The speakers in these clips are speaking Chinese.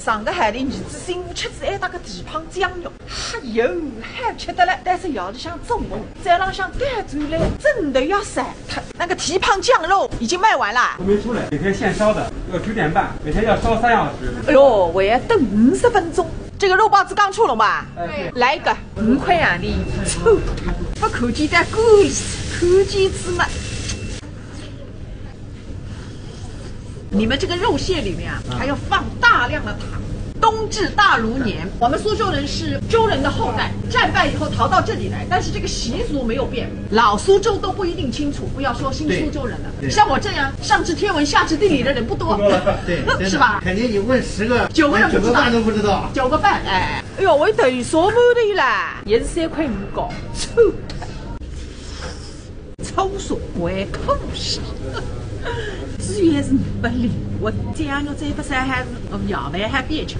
上个海里儿子媳妇吃子还打个地胖酱肉，哎呦，还吃得了。但是要是想做梦，再让想改转来，真的要散脱。那个蹄膀酱肉已经卖完了，还没出来。每天现烧的，要9点半，每天要烧3小时。哎呦，我要等50分钟。这个肉包子刚出笼吧？对，来一个5块洋钿，臭，不可见在锅里，可见之嘛。你们这个肉馅里面啊，还要放大量的糖。冬至大如年，我们苏州人是周人的后代，战败以后逃到这里来，但是这个习俗没有变，老苏州都不一定清楚，不要说新苏州人了。像我这样上知天文下知地理的人不多，对，是吧？肯定你问10个9个人不知道，9个半都不知道。9个半，哎呦，我头烧满的啦，也是3块5高，臭手胃口少。资源是不灵，我酱肉再不晒还是要饭还别吃，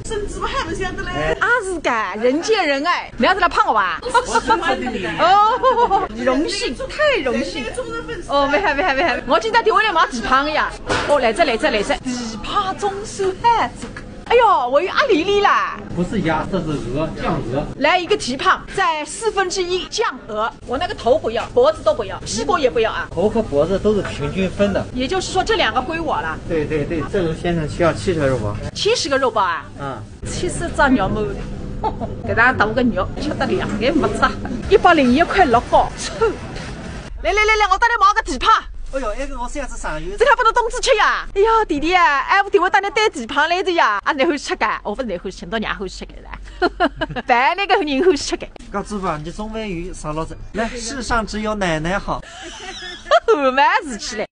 甚至我还不晓得嘞。啊是噶，人见人爱，你要是来胖我吧？哦，荣幸，太荣幸。哦，没还，我今天电话来买地胖呀。哦，来这，地胖中手汉子。哎呦，我有阿里里啦！不是鸭，这是鹅，酱鹅。来一个蹄膀，再1/4酱鹅。我那个头不要，脖子都不要，屁股也不要啊。头和脖子都是平均分的。也就是说，这2个归我了。对，这种先生需要70个肉包。70个肉包啊？70只肉毛的，给大家大个肉，吃得2眼没差，101块6高，臭！来，我带你买个蹄膀。哎呦，那个我下次上油。这个不能冬至吃呀！哎呀，弟弟啊，哎，我电话带你带蹄膀来着呀！啊，你欢喜吃噶？我不是你欢喜吃，到娘欢喜吃的啦。饭那个人欢喜吃的。告知吧，你中饭鱼上老子来，世上只有奶奶好。后面是起来。